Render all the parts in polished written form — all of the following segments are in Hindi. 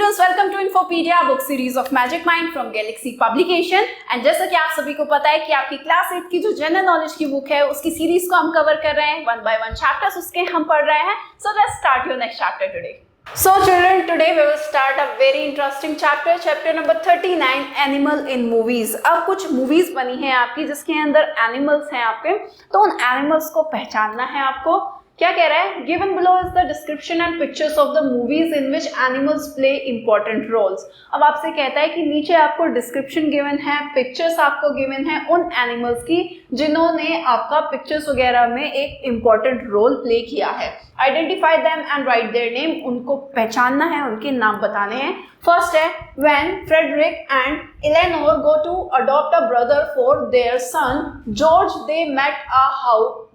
students, welcome to Infopedia book series of Magic Mind from Galaxy Publication. And जैसा कि आप सभी को पता है कि आपकी क्लास 8 की जो जनरल नॉलेज की बुक है उसकी सीरीज को हम कवर कर रहे हैं, 1 by 1 चैप्टर्स उसके हम पढ़ रहे हैं. So let's start your next chapter today. So children, today we will start a very interesting chapter, chapter number 39, Animal in Movies. अब कुछ मूवीज बनी है आपकी जिसके अंदर एनिमल्स हैं आपके, तो उन एनिमल्स को पहचानना है आपको. क्या कह रहा है? Given below is the description and pictures of the movies in which animals play important roles. अब आपसे कहता है कि नीचे आपको डिस्क्रिप्शन गिवन है, पिक्चर्स आपको गिवन है उन एनिमल्स की जिन्होंने आपका पिक्चर्स वगैरह में एक इंपॉर्टेंट रोल प्ले किया है. Identify them and write their name. उनको पहचानना है, उनके नाम बताने हैं. फर्स्ट है when Frederick and Eleanor go to adopt a brother for their son George they met a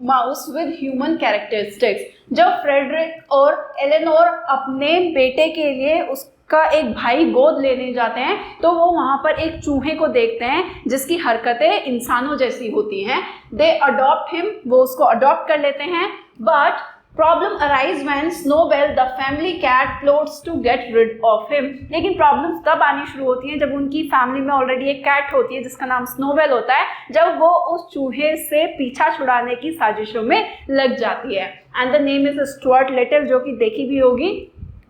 mouse with human characteristics. जब फ्रेडरिक और एलेनोर अपने बेटे के लिए उसका एक भाई गोद लेने जाते हैं तो वो वहाँ पर एक चूहे को देखते हैं जिसकी हरकतें इंसानों जैसी होती हैं. दे अडॉप्ट हिम, वो उसको अडॉप्ट कर लेते हैं. But problem arise when Snowbell the family cat plots to get rid of him. लेकिन प्रॉब्लम्स तब आनी शुरू होती हैं जब उनकी फैमिली में ऑलरेडी एक कैट होती है जिसका नाम स्नोबेल होता है, जब वो उस चूहे से पीछा छुड़ाने की साजिशों में लग जाती है. And the name is Stuart Little, जो कि देखी भी होगी,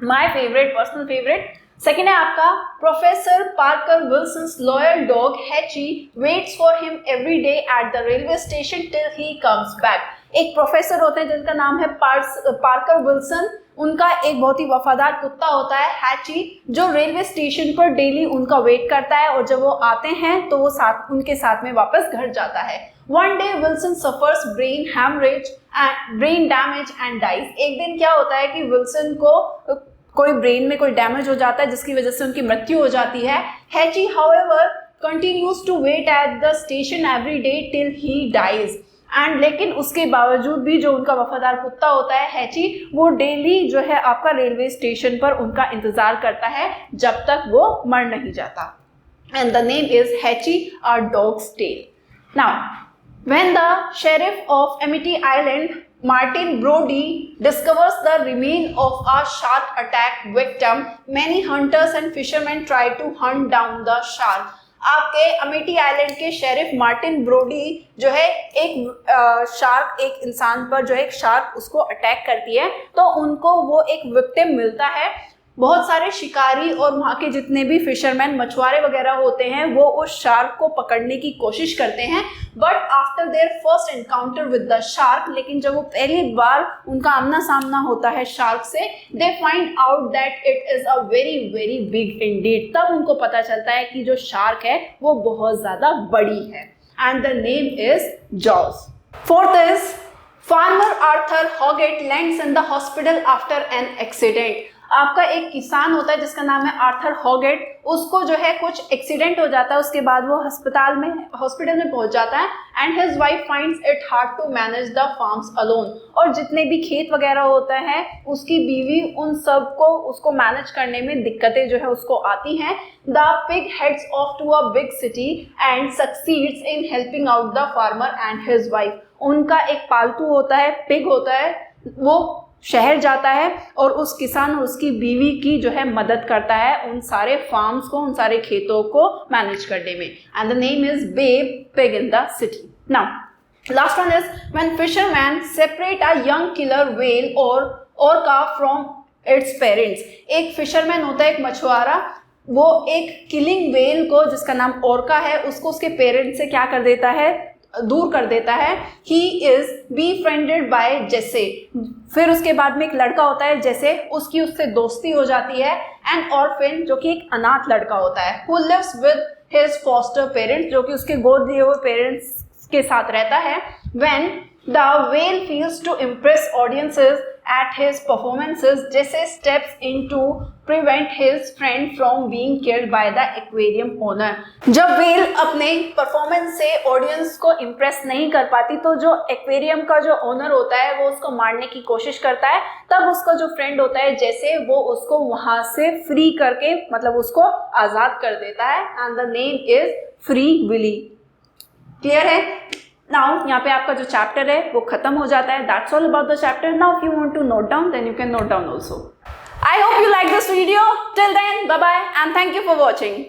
my favourite, personal favourite. Second है आपका professor Parker Wilson's loyal dog Hachi waits for him every day at the railway station till he comes back. एक प्रोफेसर होते हैं जिनका नाम है पार्कर विल्सन. उनका एक बहुत ही वफादार कुत्ता होता है हैची, जो रेलवे स्टेशन पर डेली उनका वेट करता है और जब वो आते हैं तो वो उनके साथ में वापस घर जाता है. One day Wilson suffers brain damage and dies. एक दिन क्या होता है कि विल्सन को कोई ब्रेन में कोई डैमेज हो जाता है जिसकी वजह से उनकी मृत्यु हो जाती है. Hachi however continues to wait at the station every day till he dies. And लेकिन उसके बावजूद भी जो उनका वफादार कुत्ता होता है हैची, वो डेली जो है आपका रेलवे स्टेशन पर उनका इंतजार करता है जब तक वो मर नहीं जाता. And the name is Hachi a dog's tale. Now when the sheriff of Amity Island Martin Brody discovers the remain of a shark attack victim, many hunters and fishermen try to hunt down the shark. आपके अमेटी आइलैंड के शेरिफ मार्टिन ब्रोडी जो है एक इंसान पर जो है एक शार्क उसको अटैक करती है, तो उनको वो एक विक्टिम मिलता है. बहुत सारे शिकारी और वहाँ के जितने भी फिशरमैन, मछुआरे वगैरह होते हैं, वो उस शार्क को पकड़ने की कोशिश करते हैं. But after their first encounter with the shark, लेकिन जब वो पहली बार उनका आमना सामना होता है शार्क से, they find out that it is a very very big Indeed. तब उनको पता चलता है कि जो शार्क है वो बहुत ज़्यादा बड़ी है. And the name is Jaws. Fourth is farmer Arthur Hoggett lands in the hospital after an accident. आपका एक किसान होता है जिसका नाम है आर्थर हॉगेट. उसको जो है कुछ एक्सीडेंट हो जाता है, उसके बाद वो हॉस्पिटल में पहुंच जाता है. And his wife finds it hard to manage the farms alone. और जितने भी खेत वगैरह होते हैं उसकी बीवी उन सब को उसको मैनेज करने में दिक्कतें जो है उसको आती हैं. The pig heads off to a big city and succeeds in helping out the farmer and his wife. उनका एक पालतू होता है, पिग होता है, वो शहर जाता है और उस किसान और उसकी बीवी की जो है मदद करता है उन सारे फार्म्स को, उन सारे खेतों को मैनेज करने में. And the name is Babe pig in the city. Now last one is when fisherman separate a young killer whale or orca from its parents. एक फिशरमैन होता है, एक मछुआरा, वो एक किलिंग व्हेल को जिसका नाम ऑर्का है उसको उसके पेरेंट्स से क्या कर देता है, दूर कर देता है. ही इज befriended by जेसे. फिर उसके बाद में एक लड़का होता है जेसे, उसकी उससे दोस्ती हो जाती है. एन ऑर्फिन, जो कि एक अनाथ लड़का होता है, who lives with his foster parents, जो कि उसके गोद लिए हुए पेरेंट्स के साथ रहता है. when the whale feels to impress audiences at his performances, Jesse steps in to prevent his friend from being killed by the aquarium owner. जब व्हेल अपने परफॉर्मेंस से ऑडियंस को इम्प्रेस नहीं कर पाती तो जो एक्वेरियम का जो ओनर होता है वो उसको मारने की कोशिश करता है. तब उसका जो फ्रेंड होता है जैसे, वो उसको वहां से फ्री करके मतलब उसको आजाद कर देता है. And the name is Free Willy. Clear है? नाउ यहाँ पे आपका जो चैप्टर है वो खत्म हो जाता है. That's all about the chapter. Now if you want to note down then you can note down also. I hope you like this video. Till then bye bye and thank you for watching.